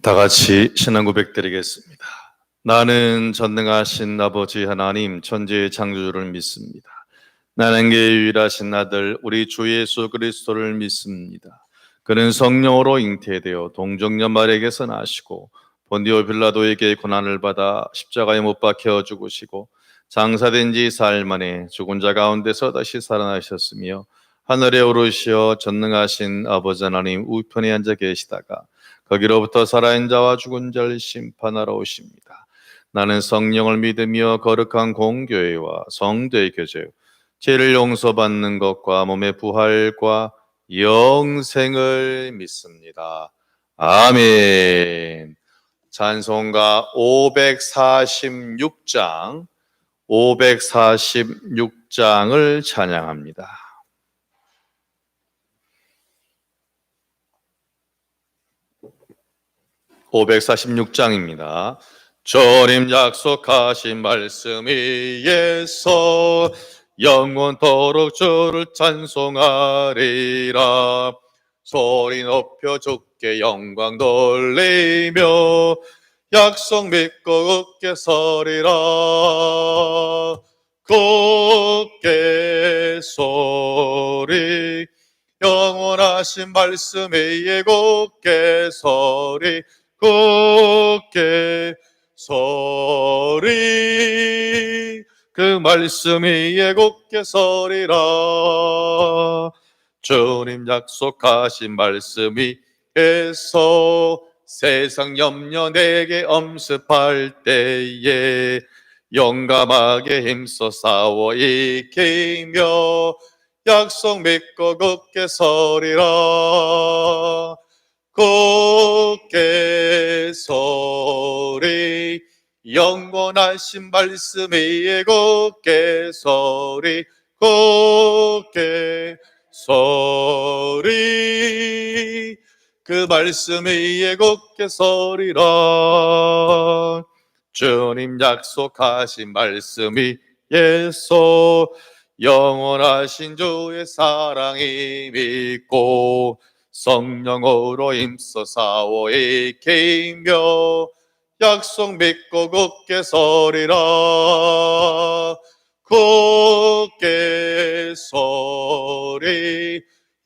다 같이 신앙 고백드리겠습니다. 나는 전능하신 아버지 하나님 천지의 창조주를 믿습니다. 나는 그 유일하신 아들 우리 주 예수 그리스도를 믿습니다. 그는 성령으로 잉태되어 동정녀 마리아에게서 나시고 본디오 빌라도에게 고난을 받아 십자가에 못 박혀 죽으시고 장사된 지 사흘 만에 죽은 자 가운데서 다시 살아나셨으며 하늘에 오르시어 전능하신 아버지 하나님 우편에 앉아 계시다가 거기로부터 살아있는 자와 죽은 자를 심판하러 오십니다. 나는 성령을 믿으며 거룩한 공교회와 성도의 교제, 죄를 용서받는 것과 몸의 부활과 영생을 믿습니다. 아멘. 찬송가 546장을 찬양합니다. 546장입니다. 주님 약속하신 말씀 위에서 영원토록 주를 찬송하리라. 소리 높여 주께 영광 돌리며 약속 믿고 굳게 서리라. 굳게 서리 영원하신 말씀 위에 굳게 서리. 굳게 서리 그 말씀 위에 굳게 서리라. 주님 약속하신 말씀 위에서 세상 염려 내게 엄습할 때에 용감하게 힘써 싸워 이기며 약속 믿고 굳게 서리라. 굳게 서리 영원하신 말씀 위에 굳게 서리. 굳게 서리 그 말씀 위에 굳게 서리라. 주님 약속하신 말씀 위에서 영원하신 주의 사랑이 믿고 성령으로 힘써 싸워 이기며 약속 믿고 굳게 서리라. 굳게 서리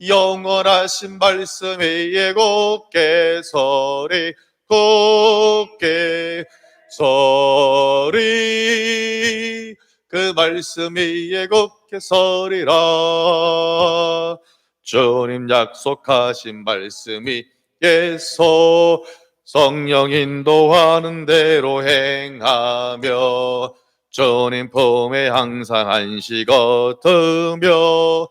영원하신 말씀 위에 굳게 서리. 굳게 서리 그 말씀 위에 굳게 서리라. 주님 약속하신 말씀 위에서 성령 인도하는 대로 행하며 주님 품에 항상 안식 얻으며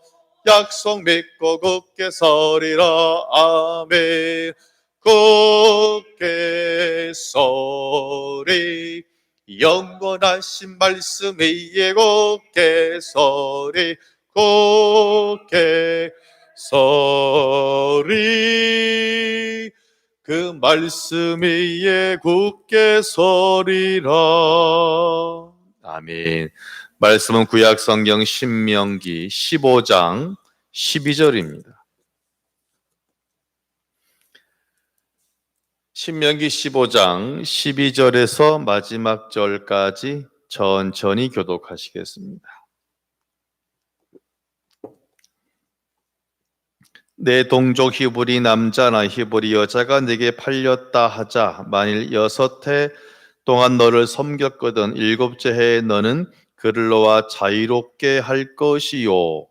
약속 믿고 굳게 서리라. 아멘. 굳게 서리 영원하신 말씀 위에 굳게 서리. 굳게 서리 그 말씀 위에 굳게 서리라. 아멘. 말씀은 구약 성경 신명기 15장 12절입니다. 신명기 15장 12절에서 마지막 절까지 천천히 교독하시겠습니다. 내 동족 히브리 남자나 히브리 여자가 내게 팔렸다 하자 만일 6해 동안 너를 섬겼거든 7째 해에 너는 그를 놓아 자유롭게 할 것이요.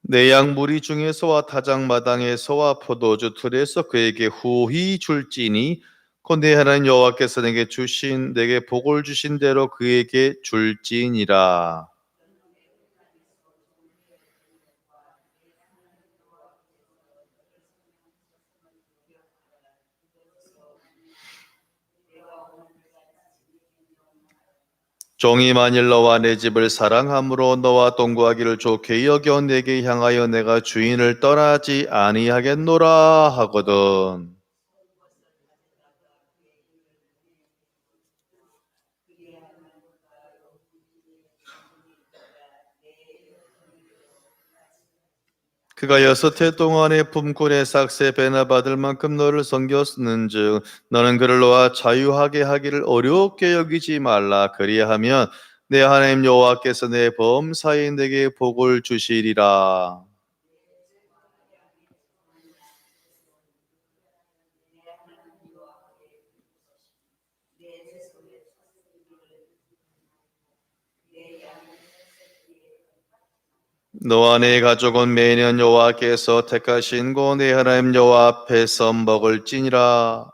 내 양 무리 중에서와 타작마당에서와 포도주 틀에서 그에게 후히 줄지니 곧 내 하나님 여호와께서 내게 복을 주신 대로 그에게 줄지니라. 종이 만일 너와 내 집을 사랑함으로 너와 동거하기를 좋게 여겨 내게 향하여 내가 주인을 떠나지 아니하겠노라 하거든. 그가 6해 동안에 품꾼의 삭새 배나 받을 만큼 너를 섬겼는즉 너는 그를 놓아 자유하게 하기를 어렵게 여기지 말라. 그리하면 내 하나님 여호와께서 내 범사에 내게 복을 주시리라. 너와 네 가족은 매년 여호와께서 택하신 곳 내 하나님 여호와 앞에서 먹을지니라.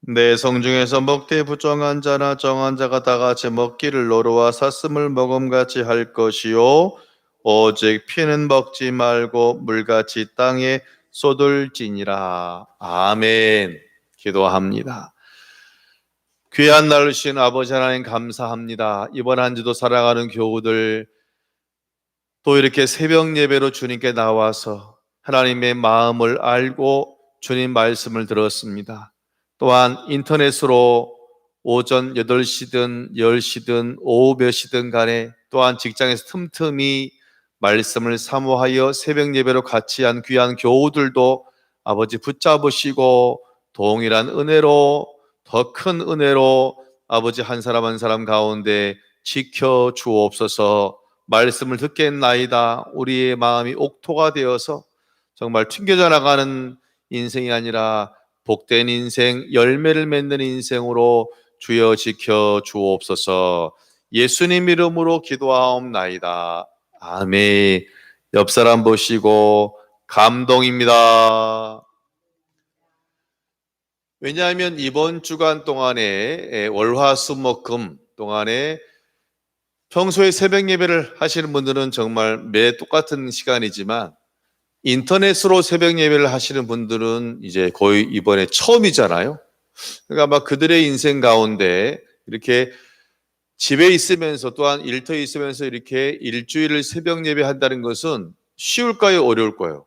내 성중에서 먹되 부정한 자나 정한 자가 다 같이 먹기를 노루와 삿슴을 먹음같이 할 것이요 오직 피는 먹지 말고 물같이 땅에 쏟을지니라. 아멘. 기도합니다. 귀한 날을 주신 아버지 하나님 감사합니다. 이번 한 주도 살아가는 교우들 또 이렇게 새벽 예배로 주님께 나와서 하나님의 마음을 알고 주님 말씀을 들었습니다. 또한 인터넷으로 오전 8시든 10시든 오후 몇 시든 간에 또한 직장에서 틈틈이 말씀을 사모하여 새벽 예배로 같이 한 귀한 교우들도 아버지 붙잡으시고 동일한 은혜로 더 큰 은혜로 아버지 한 사람 한 사람 가운데 지켜 주옵소서. 말씀을 듣겠나이다. 우리의 마음이 옥토가 되어서 정말 튕겨져 나가는 인생이 아니라 복된 인생, 열매를 맺는 인생으로 주여 지켜 주옵소서. 예수님 이름으로 기도하옵나이다. 아멘. 옆 사람 보시고 감동입니다. 왜냐하면 이번 주간 동안에 월화수목금 동안에 평소에 새벽 예배를 하시는 분들은 정말 매 똑같은 시간이지만 인터넷으로 새벽 예배를 하시는 분들은 이제 거의 이번에 처음이잖아요. 그러니까 아마 그들의 인생 가운데 이렇게 집에 있으면서 또한 일터에 있으면서 이렇게 일주일을 새벽 예배 한다는 것은 쉬울까요? 어려울까요?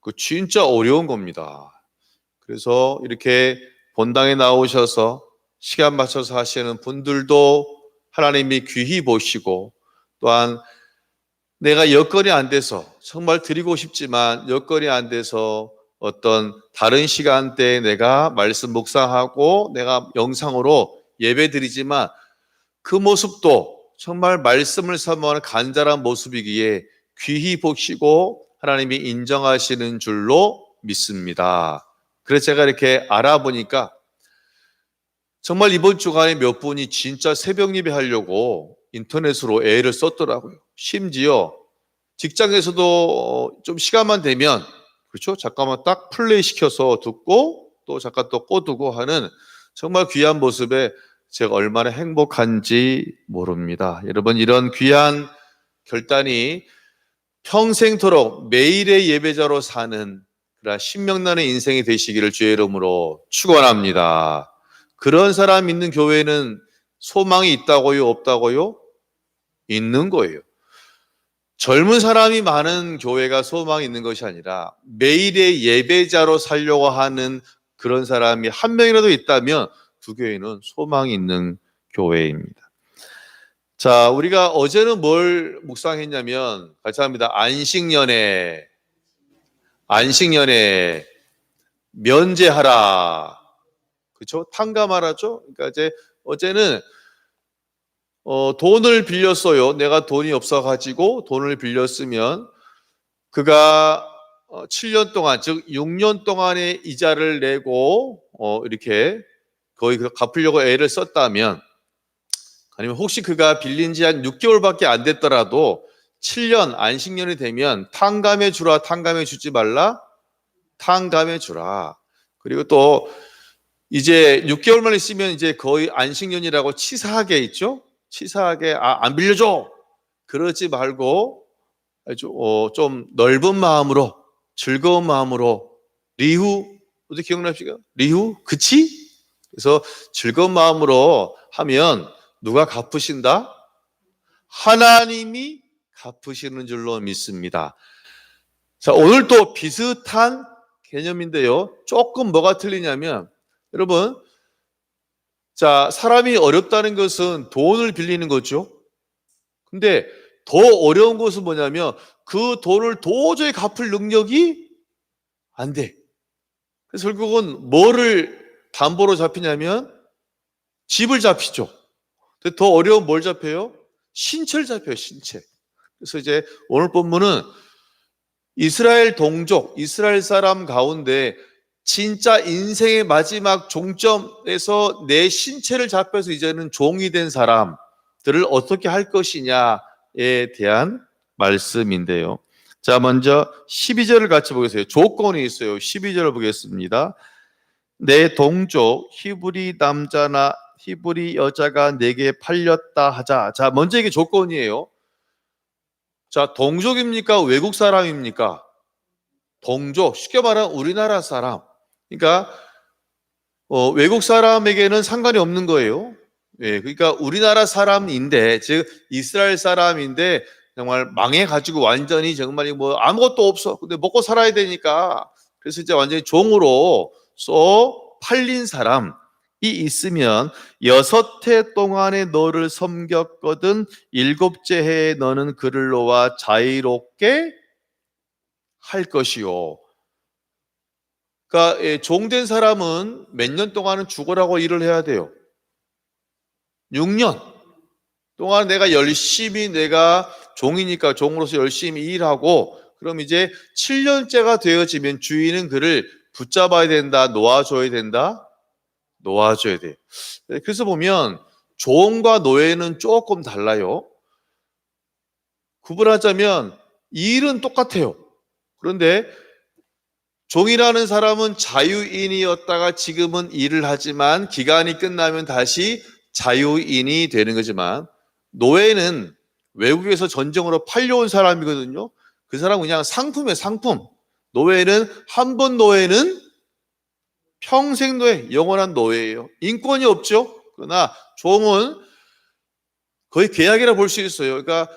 그 진짜 어려운 겁니다. 그래서 이렇게 본당에 나오셔서 시간 맞춰서 하시는 분들도 하나님이 귀히 보시고 또한 내가 여건이 안 돼서 정말 드리고 싶지만 여건이 안 돼서 어떤 다른 시간대에 내가 말씀 묵상하고 내가 영상으로 예배 드리지만 그 모습도 정말 말씀을 사모하는 간절한 모습이기에 귀히 보시고 하나님이 인정하시는 줄로 믿습니다. 그래서 제가 이렇게 알아보니까 정말 이번 주간에 몇 분이 진짜 새벽 예배 하려고 인터넷으로 애를 썼더라고요. 심지어 직장에서도 좀 시간만 되면 그렇죠? 잠깐만 딱 플레이 시켜서 듣고 또 잠깐 또 꺼두고 하는 정말 귀한 모습에 제가 얼마나 행복한지 모릅니다. 여러분 이런 귀한 결단이 평생토록 매일의 예배자로 사는 그런 신명나는 인생이 되시기를 주의 이름으로 축원합니다. 그런 사람 있는 교회는 소망이 있다고요? 없다고요? 있는 거예요. 젊은 사람이 많은 교회가 소망이 있는 것이 아니라 매일의 예배자로 살려고 하는 그런 사람이 한 명이라도 있다면 그 교회는 소망이 있는 교회입니다. 자, 우리가 어제는 뭘 묵상했냐면 같이 합니다. 안식년에 면제하라. 그렇죠? 탕감하라죠? 그러니까 이제 어제는 돈을 빌렸어요. 내가 돈이 없어가지고 돈을 빌렸으면 그가 7년 동안, 즉 6년 동안의 이자를 내고 이렇게 거의 갚으려고 애를 썼다면 아니면 혹시 그가 빌린 지 한 6개월밖에 안 됐더라도 7년 안식년이 되면 탕감해 주라, 탕감해 주지 말라, 탕감해 주라. 그리고 또 이제 6개월만 있으면 이제 거의 안식년이라고 치사하게 있죠. 치사하게 안 빌려줘. 그러지 말고 아주 좀 넓은 마음으로 즐거운 마음으로 리후 어떻게 기억나십니까? 리후 그치? 그래서 즐거운 마음으로 하면 누가 갚으신다? 하나님이 갚으시는 줄로 믿습니다. 자, 오늘 또 비슷한 개념인데요. 조금 뭐가 틀리냐면 여러분, 자, 사람이 어렵다는 것은 돈을 빌리는 거죠. 근데 더 어려운 것은 뭐냐면 그 돈을 도저히 갚을 능력이 안 돼. 그래서 결국은 뭐를 담보로 잡히냐면 집을 잡히죠. 근데 더 어려운 뭘 잡혀요? 신체를 잡혀요, 신체. 그래서 이제 오늘 본문은 이스라엘 동족, 이스라엘 사람 가운데 진짜 인생의 마지막 종점에서 내 신체를 잡혀서 이제는 종이 된 사람들을 어떻게 할 것이냐에 대한 말씀인데요. 자, 먼저 12절을 같이 보겠어요. 조건이 있어요. 12절을 보겠습니다. 내 동족 히브리 남자나 히브리 여자가 내게 팔렸다 하자. 자, 먼저 이게 조건이에요. 자, 동족입니까? 외국 사람입니까? 동족, 쉽게 말하면 우리나라 사람. 그러니까 외국 사람에게는 상관이 없는 거예요. 예, 그러니까 우리나라 사람인데, 즉 이스라엘 사람인데 정말 망해가지고 완전히 정말 뭐 아무것도 없어. 근데 먹고 살아야 되니까 그래서 이제 완전히 종으로 팔린 사람이 있으면 6해 동안에 너를 섬겼거든 7째 해에 너는 그를 놓아 자유롭게 할 것이요. 그러니까 종된 사람은 몇 년 동안은 죽으라고 일을 해야 돼요. 6년 동안 내가 열심히 내가 종이니까 종으로서 열심히 일하고 그럼 이제 7년째가 되어지면 주인은 그를 붙잡아야 된다, 놓아줘야 된다, 놓아줘야 돼. 그래서 보면 종과 노예는 조금 달라요. 구분하자면 일은 똑같아요. 그런데 종이라는 사람은 자유인이었다가 지금은 일을 하지만 기간이 끝나면 다시 자유인이 되는 거지만 노예는 외국에서 전쟁으로 팔려온 사람이거든요. 그 사람은 그냥 상품이에요, 상품. 노예는 한 번 노예는 평생 노예, 영원한 노예예요. 인권이 없죠. 그러나 종은 거의 계약이라 볼 수 있어요. 그러니까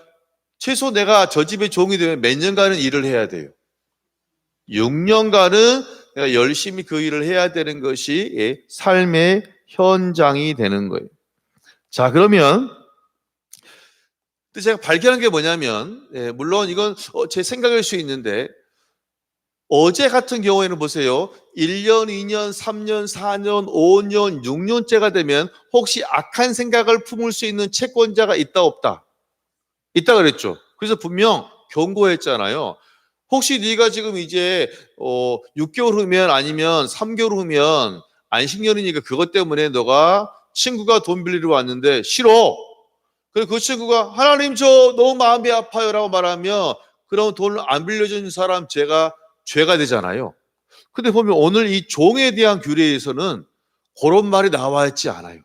최소 내가 저 집의 종이 되면 몇 년간은 일을 해야 돼요. 6년간은 내가 열심히 그 일을 해야 되는 것이 삶의 현장이 되는 거예요. 자, 그러면 제가 발견한 게 뭐냐면 물론 이건 제 생각일 수 있는데 어제 같은 경우에는 보세요. 1년, 2년, 3년, 4년, 5년, 6년째가 되면 혹시 악한 생각을 품을 수 있는 채권자가 있다 없다? 있다 그랬죠. 그래서 분명 경고했잖아요. 혹시 네가 지금 이제 6개월 후면 아니면 3개월 후면 안식년이니까 그것 때문에 너가 친구가 돈 빌리러 왔는데 싫어. 그래서 그 친구가 하나님 저 너무 마음이 아파요 라고 말하면 그럼 돈을 안 빌려준 사람 죄가 되잖아요. 근데 보면 오늘 이 종에 대한 규례에서는 그런 말이 나와 있지 않아요.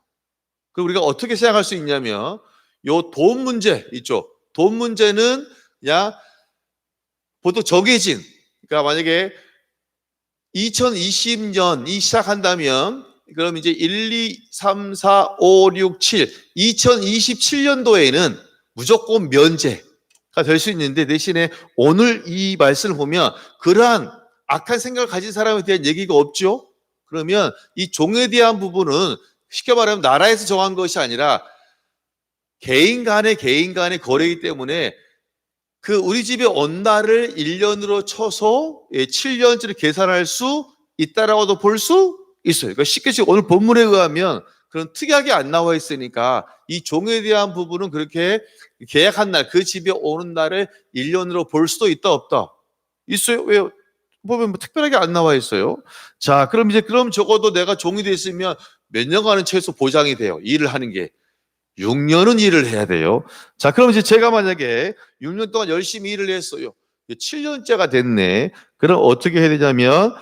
그럼 우리가 어떻게 생각할 수 있냐면 요 돈 문제 있죠. 돈 문제는 그냥 보통 정해진, 그러니까 만약에 2020년이 시작한다면 그럼 이제 1, 2, 3, 4, 5, 6, 7 2027년도에는 무조건 면제가 될 수 있는데 대신에 오늘 이 말씀을 보면 그러한 악한 생각을 가진 사람에 대한 얘기가 없죠. 그러면 이 종에 대한 부분은 쉽게 말하면 나라에서 정한 것이 아니라 개인 간의 거래이기 때문에 그 우리 집에 온 날을 1년으로 쳐서 7년째를 계산할 수 있다라고도 볼 수 있어요. 그러니까 쉽게 지금 오늘 본문에 의하면 그런 특이하게 안 나와 있으니까 이 종에 대한 부분은 그렇게 계약한 날, 그 집에 오는 날을 1년으로 볼 수도 있다 없다? 있어요. 왜요? 보면 뭐 특별하게 안 나와 있어요. 자, 그럼 적어도 내가 종이 됐으면 몇 년간은 최소 보장이 돼요. 일을 하는 게. 6년은 일을 해야 돼요. 자, 그럼 이제 제가 만약에 6년 동안 열심히 일을 했어요. 7년째가 됐네. 그럼 어떻게 해야 되냐면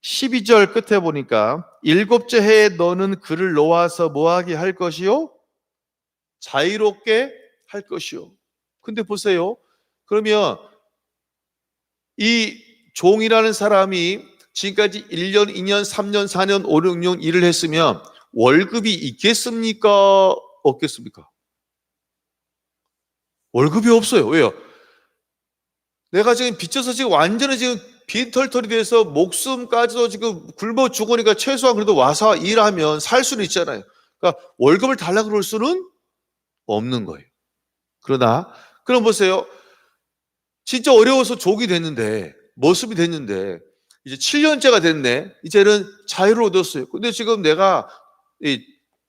12절 끝에 보니까 7째 해에 너는 그를 놓아서 뭐하게 할 것이요? 자유롭게 할 것이요. 근데 보세요. 그러면 이 종이라는 사람이 지금까지 1년, 2년, 3년, 4년, 5, 6년 일을 했으면 월급이 있겠습니까? 없겠습니까? 월급이 없어요. 왜요? 내가 지금 빚져서 지금 완전히 지금 빈털털이 돼서 목숨까지도 지금 굶어 죽으니까 최소한 그래도 와서 일하면 살 수는 있잖아요. 그러니까 월급을 달라고 그럴 수는 없는 거예요. 그러나 그럼 보세요. 진짜 어려워서 족이 됐는데, 모습이 됐는데 이제 7년째가 됐네. 이제는 자유를 얻었어요. 근데 지금 내가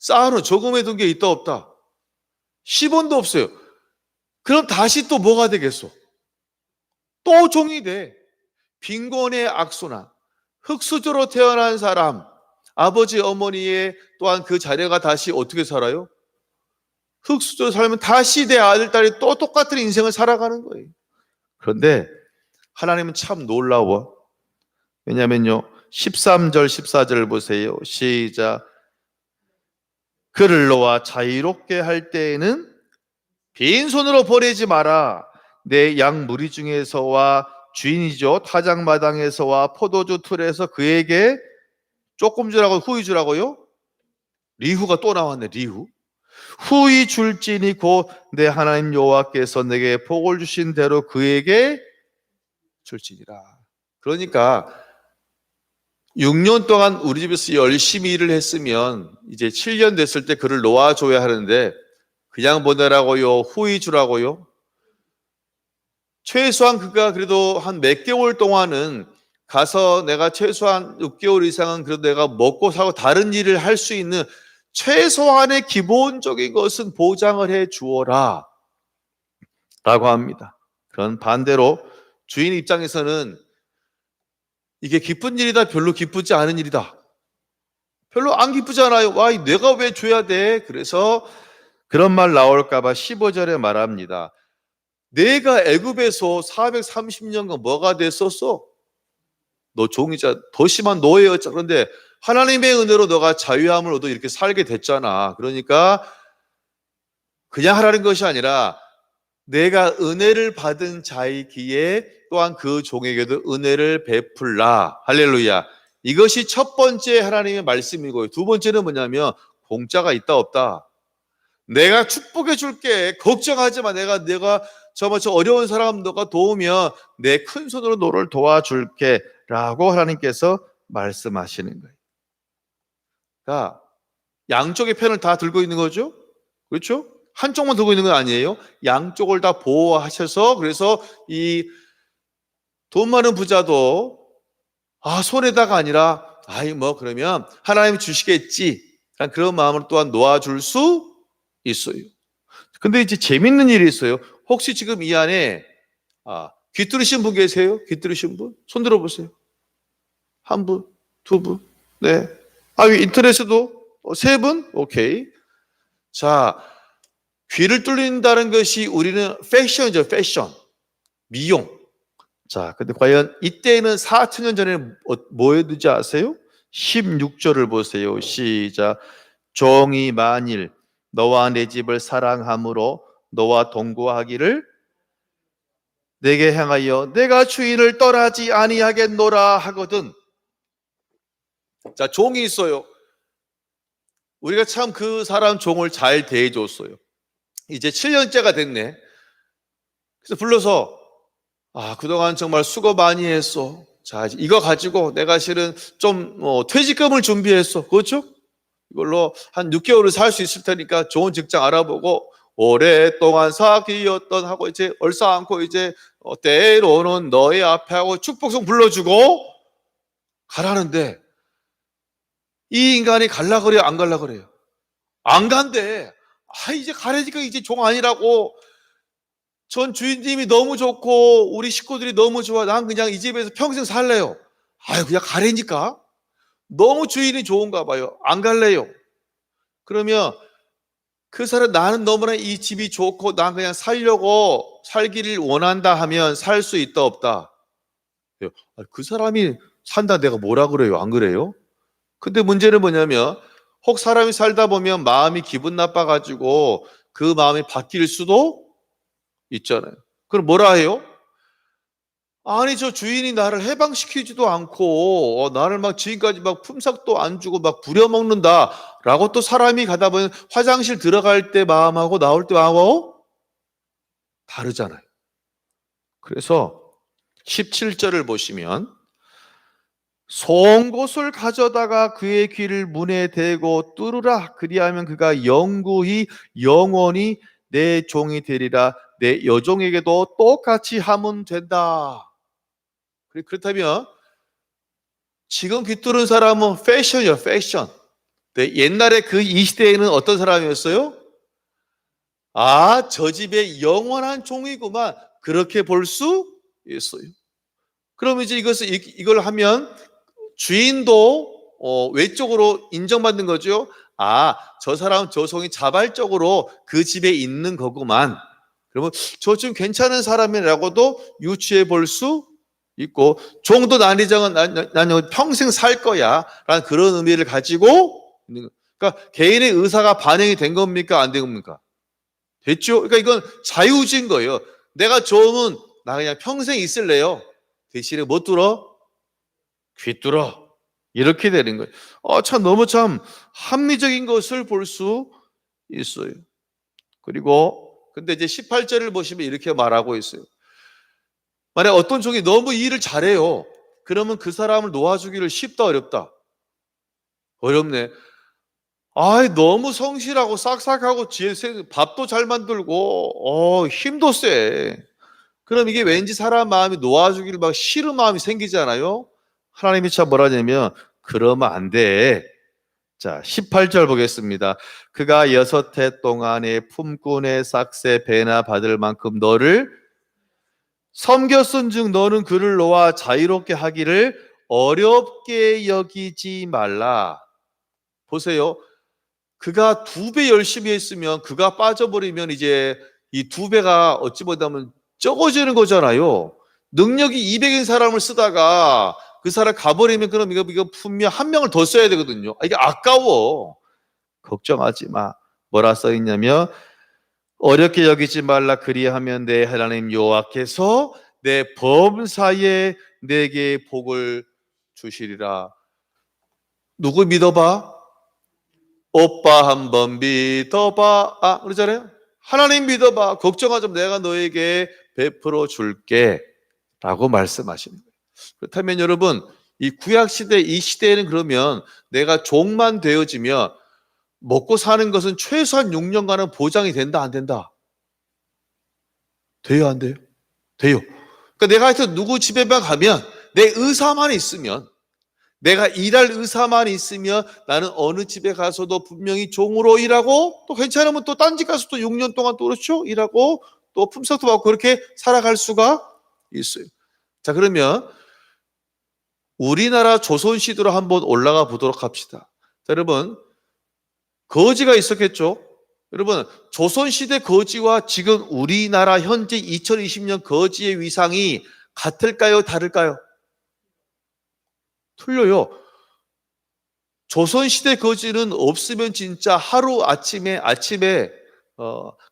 쌓아놓은 저금해둔 게 있다 없다? 10원도 없어요. 그럼 다시 또 뭐가 되겠어? 또 종이 돼. 빈곤의 악순환. 흙수저로 태어난 사람, 아버지 어머니의 또한 그 자녀가 다시 어떻게 살아요? 흙수저로 살면 다시 내 아들 딸이 또 똑같은 인생을 살아가는 거예요. 그런데 하나님은 참 놀라워. 왜냐면요 13절 14절 보세요. 시작. 그를 놓아 자유롭게 할 때에는 빈손으로 보내지 마라. 내 양 무리 중에서와 주인이죠 타작마당에서와 포도주 틀에서 그에게 조금 주라고 후히 주라고요? 리후가 또 나왔네. 리후. 후히 줄지니 곧 내 하나님 여호와께서 내게 복을 주신 대로 그에게 줄지니라. 그러니까 6년 동안 우리 집에서 열심히 일을 했으면 이제 7년 됐을 때 그를 놓아줘야 하는데 그냥 보내라고요? 후히 주라고요? 최소한 그가 그래도 한 몇 개월 동안은 가서 내가 최소한 6개월 이상은 그래도 내가 먹고 사고 다른 일을 할 수 있는 최소한의 기본적인 것은 보장을 해 주어라 라고 합니다. 그런 반대로 주인 입장에서는 이게 기쁜 일이다, 별로 기쁘지 않은 일이다. 별로 안 기쁘잖아요. 와, 내가 왜 줘야 돼? 그래서 그런 말 나올까 봐 15절에 말합니다. 내가 애굽에서 430년간 뭐가 됐었어? 너 종이자 더 심한 노예였잖아. 그런데 하나님의 은혜로 너가 자유함을 얻어 이렇게 살게 됐잖아. 그러니까 그냥 하라는 것이 아니라 내가 은혜를 받은 자이기에 또한 그 종에게도 은혜를 베풀라. 할렐루야. 이것이 첫 번째 하나님의 말씀이고요. 두 번째는 뭐냐면 공짜가 있다 없다. 내가 축복해 줄게. 걱정하지 마. 내가 저 어려운 사람 너가 도우면 내 큰 손으로 너를 도와줄게 라고 하나님께서 말씀하시는 거예요. 그러니까 양쪽의 편을 다 들고 있는 거죠. 그렇죠? 한쪽만 들고 있는 건 아니에요. 양쪽을 다 보호하셔서 그래서 이 돈 많은 부자도 손해다가 아니라 그러면 하나님이 주시겠지 그런 마음으로 또한 놓아줄 수 있어요. 근데 이제 재밌는 일이 있어요. 혹시 지금 이 안에 귀 뚫으신 분 계세요? 귀 뚫으신 분? 손 들어보세요. 한 분, 두 분, 네. 인터넷에도 세 분? 오케이. 자, 귀를 뚫린다는 것이 우리는 패션이죠, 패션. 미용. 자, 근데 과연 이때는 4,000년 전에 뭐였는지 아세요? 16절을 보세요. 시작. 종이 만일 너와 내 집을 사랑함으로 너와 동거하기를 내게 향하여 내가 주인을 떠나지 아니하겠노라 하거든. 자, 종이 있어요. 우리가 참 그 사람 종을 잘 대해줬어요. 이제 7년째가 됐네. 그래서 불러서 그동안 정말 수고 많이 했어. 자, 이거 가지고 내가 실은 좀 퇴직금을 준비했어. 그렇죠? 이걸로 한 6개월을 살 수 있을 테니까 좋은 직장 알아보고 오랫동안 사귀었던 하고 이제 얼싸안고 이제 때로는 너의 앞에 하고 축복성 불러주고 가라는데 이 인간이 갈라 그래요? 안 갈라 그래요? 안 간대. 이제 가라니까 이제 종 아니라고. 전 주인님이 너무 좋고 우리 식구들이 너무 좋아. 난 그냥 이 집에서 평생 살래요. 그냥 가라니까. 너무 주인이 좋은가 봐요. 안 갈래요. 그러면 그 사람 나는 너무나 이 집이 좋고 난 그냥 살기를 원한다 하면 살 수 있다 없다? 그 사람이 산다 내가 뭐라 그래요? 안 그래요? 근데 문제는 뭐냐면 혹 사람이 살다 보면 마음이 기분 나빠가지고 그 마음이 바뀔 수도 있잖아요. 그럼 뭐라 해요? 저 주인이 나를 해방시키지도 않고 나를 막 지금까지 막 품삯도 안 주고 막 부려먹는다 라고 또 사람이 가다 보면 화장실 들어갈 때 마음하고 나올 때 마음하고 다르잖아요. 그래서 17절을 보시면 송곳을 가져다가 그의 귀를 문에 대고 뚫으라. 그리하면 그가 영원히 내 종이 되리라. 내 여종에게도 똑같이 하면 된다. 그렇다면 지금 귀 뚫은 사람은 패션이요, 패션. 옛날에 이 시대에는 어떤 사람이었어요? 아, 저 집의 영원한 종이구만. 그렇게 볼 수 있어요. 그럼 이제 이걸 하면 주인도 외적으로 인정받는 거죠. 아, 저 사람, 저 종이 자발적으로 그 집에 있는 거구만. 그러면 저 좀 괜찮은 사람이라고도 유추해 볼 수 있고, 종도 나뉘자는 난 평생 살 거야 라는 그런 의미를 가지고 있는 거. 그러니까 개인의 의사가 반영이 된 겁니까? 안 된 겁니까? 됐죠? 그러니까 이건 자유주의인 거예요. 내가 종은 나 그냥 평생 있을래요. 대신에 못 뚫어? 귀 뚫어. 이렇게 되는 거예요. 너무 합리적인 것을 볼 수 있어요. 그리고 근데 이제 18절을 보시면 이렇게 말하고 있어요. 만약 어떤 종이 너무 일을 잘해요. 그러면 그 사람을 놓아주기를 쉽다, 어렵다? 어렵네. 너무 성실하고 싹싹하고 밥도 잘 만들고 힘도 세. 그럼 이게 왠지 사람 마음이 놓아주기를 막 싫은 마음이 생기잖아요. 하나님이 참 뭐라냐면 그러면 안 돼. 자, 18절 보겠습니다. 그가 6해 동안에 품꾼의 싹새 배나 받을 만큼 너를 섬겼은즉 너는 그를 놓아 자유롭게 하기를 어렵게 여기지 말라. 보세요. 그가 2배 열심히 했으면 그가 빠져버리면 이제 이 2배가 어찌 보자면 적어지는 거잖아요. 능력이 200인 사람을 쓰다가 그 사람 가버리면 그럼 이거 분명 한 명을 더 써야 되거든요. 이게 아까워. 걱정하지 마. 뭐라 써 있냐면 어렵게 여기지 말라. 그리하면 내 하나님 여호와께서 내 범사에 내게 복을 주시리라. 누구 믿어봐? 오빠 한번 믿어봐. 그러잖아요. 하나님 믿어봐. 걱정하지 마. 내가 너에게 베풀어 줄게 라고 말씀하시는 거예요. 그렇다면 여러분, 이 구약시대, 이 시대에는 그러면 내가 종만 되어지면 먹고 사는 것은 최소한 6년간은 보장이 된다, 안 된다? 돼요, 안 돼요? 돼요. 그러니까 내가 하여튼 누구 집에만 가면 내 의사만 있으면, 내가 일할 의사만 있으면 나는 어느 집에 가서도 분명히 종으로 일하고 또 괜찮으면 또 딴 집 가서 또 6년 동안 또 그렇죠? 일하고 또 품삯도 받고 그렇게 살아갈 수가 있어요. 자, 그러면 우리나라 조선시대로 한번 올라가 보도록 합시다. 자, 여러분, 거지가 있었겠죠? 여러분, 조선시대 거지와 지금 우리나라 현재 2020년 거지의 위상이 같을까요? 다를까요? 틀려요. 조선시대 거지는 없으면 진짜 하루 아침에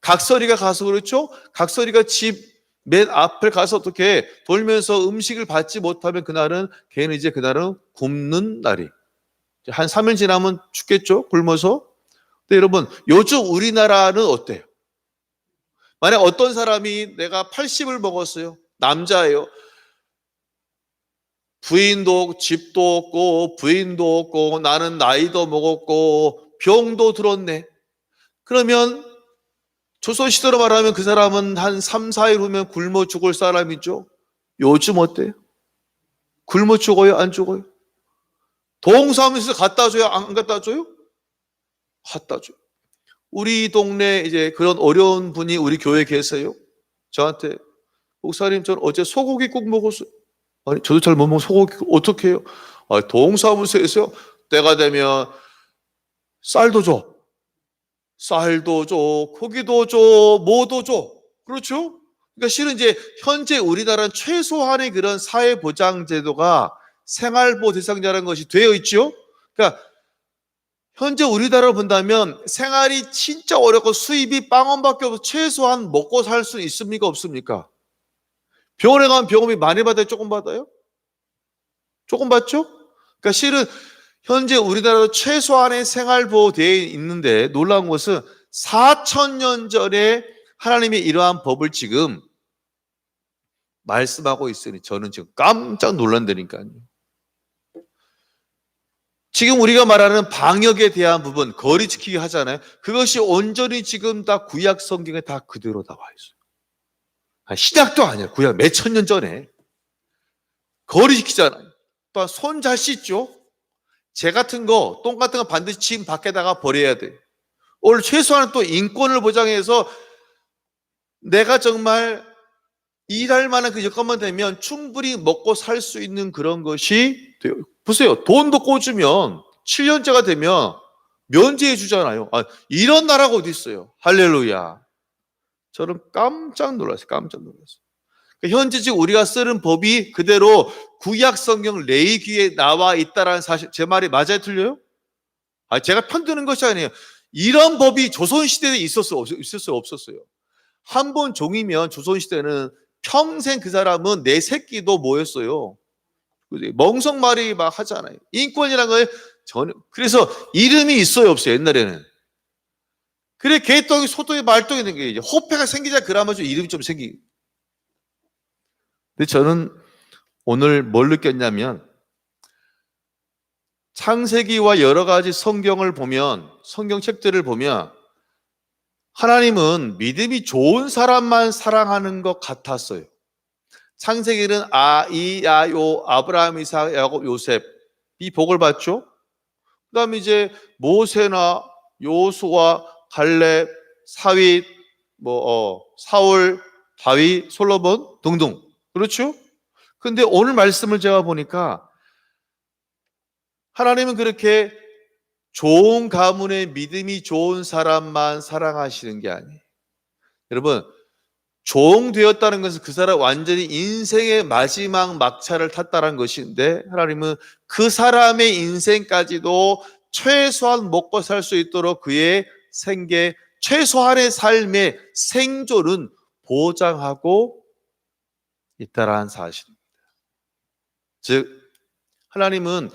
각설이가 가서 그렇죠? 각설이가 집 맨 앞을 가서 어떻게 돌면서 음식을 받지 못하면 그날은 굶는 날이. 한 3일 지나면 죽겠죠? 굶어서. 근데 여러분, 요즘 우리나라는 어때요? 만약 어떤 사람이 내가 80을 먹었어요. 남자예요. 부인도 없고 집도 없고 부인도 없고 나는 나이도 먹었고 병도 들었네. 그러면 조선시대로 말하면 그 사람은 한 3, 4일 후면 굶어 죽을 사람이죠. 요즘 어때요? 굶어 죽어요? 안 죽어요? 동사무소에서 갖다 줘요? 안 갖다 줘요? 갖다 줘요. 우리 동네 이제 그런 어려운 분이 우리 교회에 계세요. 저한테 목사님 전 어제 소고기국 먹었어요. 아니 저도 잘 못 먹는 소고기 어떻게 해요? 동사무소에서 때가 되면 쌀도 줘. 쌀도 줘, 고기도 줘, 뭐도 줘. 그렇죠? 그러니까 실은 이제 현재 우리나라는 최소한의 그런 사회보장제도가 생활보호 대상자라는 것이 되어 있죠. 그러니까 현재 우리나라를 본다면 생활이 진짜 어렵고 수입이 빵원밖에 없어서 최소한 먹고 살 수 있습니까? 없습니까? 병원에 가면 병원비 많이 받아요? 조금 받아요? 조금 받죠? 그러니까 실은 현재 우리나라도 최소한의 생활보호되어 있는데 놀라운 것은 4,000년 전에 하나님의 이러한 법을 지금 말씀하고 있으니 저는 지금 깜짝 놀란다니까요. 지금 우리가 말하는 방역에 대한 부분, 거리 지키기 하잖아요. 그것이 온전히 지금 다 구약 성경에 다 그대로 나와 있어요. 신약도 아니야. 구약 몇 천 년 전에. 거리 지키잖아요. 또 손 잘 씻죠. 재 같은 거, 똥 같은 거 반드시 집 밖에다가 버려야 돼. 오늘 최소한 또 인권을 보장해서 내가 정말 일할 만한 그 여건만 되면 충분히 먹고 살 수 있는 그런 것이 돼요. 보세요. 돈도 꽂으면 7년째가 되면 면제해 주잖아요. 이런 나라가 어디 있어요? 할렐루야. 저는 깜짝 놀랐어요. 깜짝 놀랐어요. 현재 지금 우리가 쓰는 법이 그대로 구약 성경 레위기에 나와 있다라는 사실, 제 말이 맞아요? 틀려요? 제가 편드는 것이 아니에요. 이런 법이 조선시대에 있었어요? 없었어요? 한 번 종이면 조선시대는 평생 그 사람은 내 새끼도 뭐였어요? 멍석말이 막 하잖아요. 인권이라는 거에 그래서 이름이 있어요, 없어요? 옛날에는. 그래, 개똥이, 소똥이, 말똥이 된 게 이제 호패가 생기자 그나마 좀 이름이 좀 생기. 근데 저는 오늘 뭘 느꼈냐면 창세기와 여러 가지 성경을 보면, 성경책들을 보면 하나님은 믿음이 좋은 사람만 사랑하는 것 같았어요. 창세기는 요 아브라함, 이삭, 야곱, 요셉이 복을 받죠. 그 다음에 이제 모세나 요수아, 갈렙, 사윗, 사울, 다윗, 솔로몬 등등. 그렇죠? 근데 오늘 말씀을 제가 보니까 하나님은 그렇게 좋은 가문의 믿음이 좋은 사람만 사랑하시는 게 아니에요. 여러분, 종되었다는 것은 그 사람 완전히 인생의 마지막 막차를 탔다는 것인데 하나님은 그 사람의 인생까지도 최소한 먹고 살 수 있도록 그의 생계, 최소한의 삶의 생존은 보장하고 있다라는 사실입니다. 즉 하나님은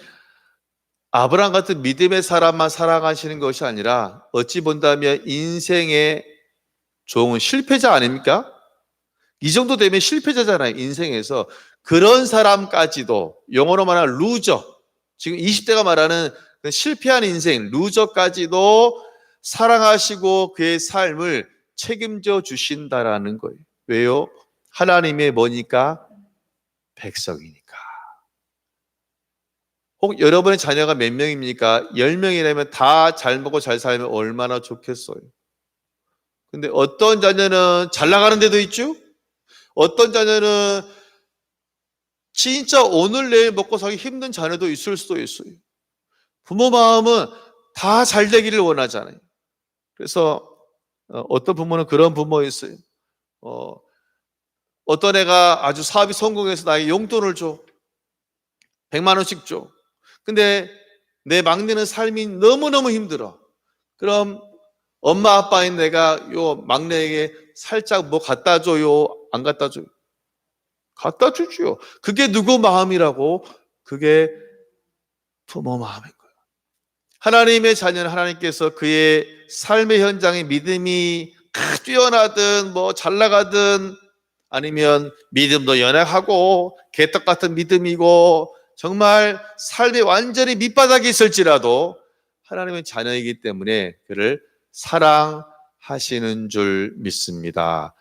아브라함 같은 믿음의 사람만 사랑하시는 것이 아니라 어찌 본다면 인생의 종은 실패자 아닙니까? 이 정도 되면 실패자잖아요. 인생에서. 그런 사람까지도 영어로 말하는 루저, 지금 20대가 말하는 실패한 인생, 루저까지도 사랑하시고 그의 삶을 책임져 주신다라는 거예요. 왜요? 하나님의 뭐니까? 백성이니까. 혹 여러분의 자녀가 몇 명입니까? 10명이라면 다 잘 먹고 잘 살면 얼마나 좋겠어요. 근데 어떤 자녀는 잘 나가는 데도 있죠? 어떤 자녀는 진짜 오늘 내일 먹고 살기 힘든 자녀도 있을 수도 있어요. 부모 마음은 다 잘 되기를 원하잖아요. 그래서 어떤 부모는 그런 부모 있어요. 어떤 애가 아주 사업이 성공해서 나에게 용돈을 줘. 100만 원씩 줘. 근데 내 막내는 삶이 너무너무 힘들어. 그럼 엄마 아빠인 내가 요 막내에게 살짝 뭐 갖다 줘요? 안 갖다 줘요? 갖다 주죠. 그게 누구 마음이라고? 그게 부모 마음인 거예요. 하나님의 자녀는 하나님께서 그의 삶의 현장에 믿음이 뛰어나든 뭐 잘 나가든 아니면 믿음도 연약하고 개떡 같은 믿음이고 정말 삶이 완전히 밑바닥에 있을지라도 하나님의 자녀이기 때문에 그를 사랑하시는 줄 믿습니다.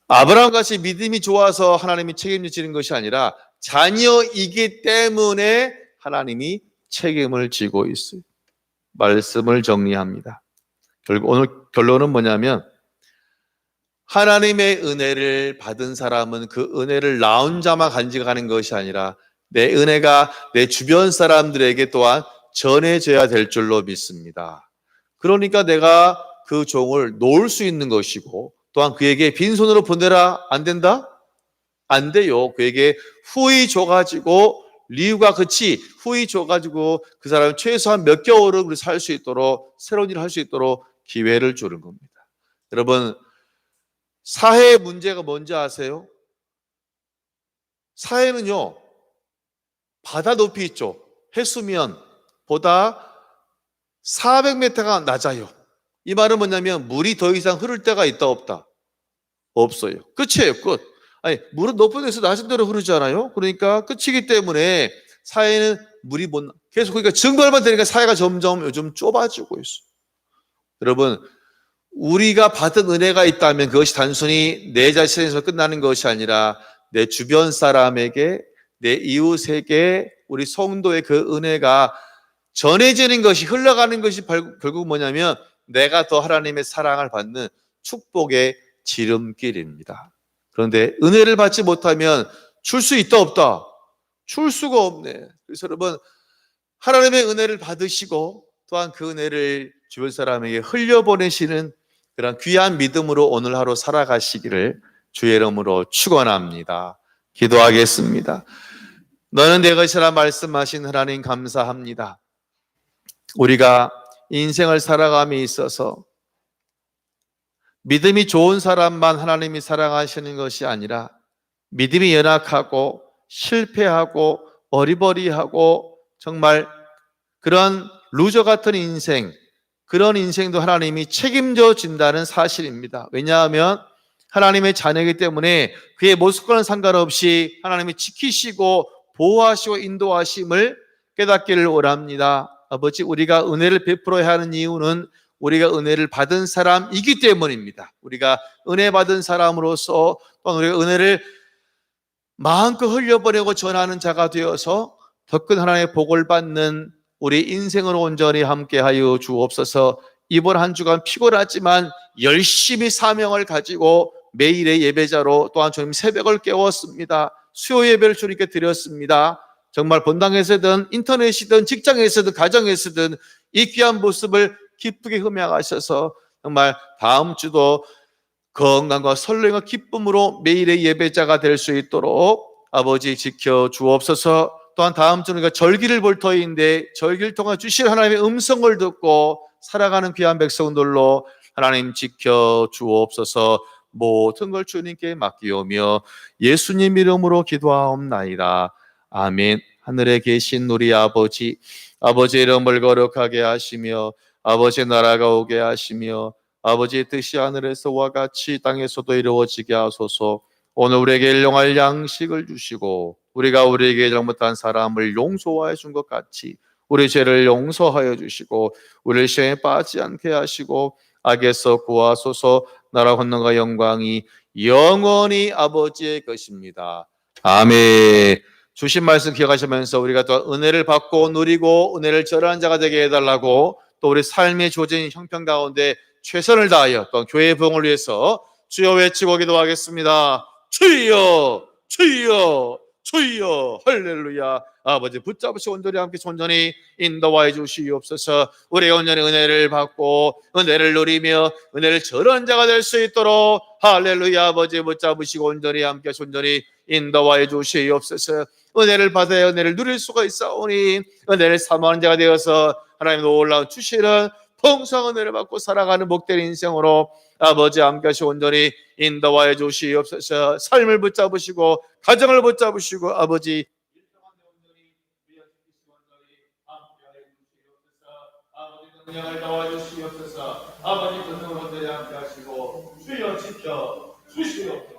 아브라함같이 믿음이 좋아서 하나님이 책임지는 것이 아니라 자녀이기 때문에 하나님이 책임을 지고 있어요. 말씀을 정리합니다. 결국 오늘 결론은 뭐냐면 하나님의 은혜를 받은 사람은 그 은혜를 나 혼자만 간직하는 것이 아니라 내 은혜가 내 주변 사람들에게 또한 전해져야 될 줄로 믿습니다. 그러니까 내가 그 종을 놓을 수 있는 것이고 또한 그에게 빈손으로 보내라 안 된다? 안 돼요. 그에게 후히 줘가지고 리유가 그치 후히 줘가지고 그 사람은 최소한 몇 개월은 살 수 있도록 새로운 일을 할 수 있도록 기회를 주는 겁니다. 여러분 사회의 문제가 뭔지 아세요? 사회는요 바다 높이 있죠. 해수면보다 400m가 낮아요. 이 말은 뭐냐면 물이 더 이상 흐를 데가 있다 없다? 없어요. 끝이에요. 끝. 아니, 물은 높은 데서 낮은 데로 흐르잖아요. 그러니까 끝이기 때문에 사회는 물이 못 계속 그러니까 증발만 되니까 사회가 점점 요즘 좁아지고 있어. 여러분, 우리가 받은 은혜가 있다면 그것이 단순히 내 자신에서 끝나는 것이 아니라 내 주변 사람에게, 내 이웃에게, 우리 성도의 그 은혜가 전해지는 것이, 흘러가는 것이 결국 뭐냐면 내가 더 하나님의 사랑을 받는 축복의 지름길입니다. 그런데 은혜를 받지 못하면 줄 수 있다 없다? 줄 수가 없네. 그래서 여러분, 하나님의 은혜를 받으시고 또한 그 은혜를 주변 사람에게 흘려보내시는 그런 귀한 믿음으로 오늘 하루 살아가시기를 주의 이름으로 축원합니다. 기도하겠습니다. 너는 내 것이라 말씀하신 하나님 감사합니다. 우리가 인생을 살아감에 있어서 믿음이 좋은 사람만 하나님이 사랑하시는 것이 아니라 믿음이 연약하고 실패하고 어리버리하고 정말 그런 루저 같은 인생, 그런 인생도 하나님이 책임져 준다는 사실입니다. 왜냐하면 하나님의 자녀이기 때문에 그의 모습과는 상관없이 하나님이 지키시고 보호하시고 인도하심을 깨닫기를 원합니다. 아버지, 우리가 은혜를 베풀어야 하는 이유는 우리가 은혜를 받은 사람이기 때문입니다. 우리가 은혜 받은 사람으로서 또한 우리가 은혜를 마음껏 흘려보내고 전하는 자가 되어서 더 큰 하나님의 복을 받는 우리 인생을 온전히 함께하여 주옵소서. 이번 한 주간 피곤하지만 열심히 사명을 가지고 매일의 예배자로 또한 주님 새벽을 깨웠습니다. 수요 예배를 주님께 드렸습니다. 정말 본당에서든 인터넷이든 직장에서든 가정에서든 이 귀한 모습을 기쁘게 흠양하셔서 정말 다음 주도 건강과 설렘과 기쁨으로 매일의 예배자가 될 수 있도록 아버지 지켜 주옵소서. 또한 다음 주는 우리가 절기를 볼 터인데 절기를 통해 주실 하나님의 음성을 듣고 살아가는 귀한 백성들로 하나님 지켜 주옵소서. 모든 걸 주님께 맡기오며 예수님 이름으로 기도하옵나이다. 아멘. 하늘에 계신 우리 아버지, 아버지의 이름을 거룩하게 하시며 아버지의 나라가 오게 하시며 아버지의 뜻이 하늘에서와 같이 땅에서도 이루어지게 하소서. 오늘 우리에게 일용할 양식을 주시고 우리가 우리에게 잘못한 사람을 용서하여 준 것 같이 우리 죄를 용서하여 주시고 우리를 시험에 빠지지 않게 하시고 악에서 구하소서. 나라 권능과 영광이 영원히 아버지의 것입니다. 아멘. 주신 말씀 기억하시면서 우리가 또 은혜를 받고 누리고 은혜를 절하는 자가 되게 해달라고 또 우리 삶의 조진 형편 가운데 최선을 다하여 또 교회의 부흥을 위해서 주여 외치고 기도하겠습니다. 주여 주여 주여 할렐루야. 아버지 붙잡으시고 온전히 함께 온전히 인도하여 주시옵소서. 우리 온전히 은혜를 받고 은혜를 누리며 은혜를 절하는 자가 될 수 있도록 할렐루야. 아버지 붙잡으시고 온전히 함께 온전히 인도하여 주시옵소서. 은혜를 받아야 은혜를 누릴 수가 있사오니 은혜를 사모하는 자가 되어서 하나님 놀라운 주시는 풍성한 은혜를 받고 살아가는 복된 인생으로 아버지 함께하시고 온전히 인도하여 주시옵소서. 삶을 붙잡으시고 가정을 붙잡으시고 아버지 능력을 도와주시옵소서. 아버지 그 능력을 함께하시고 주여 지켜 주시옵소서.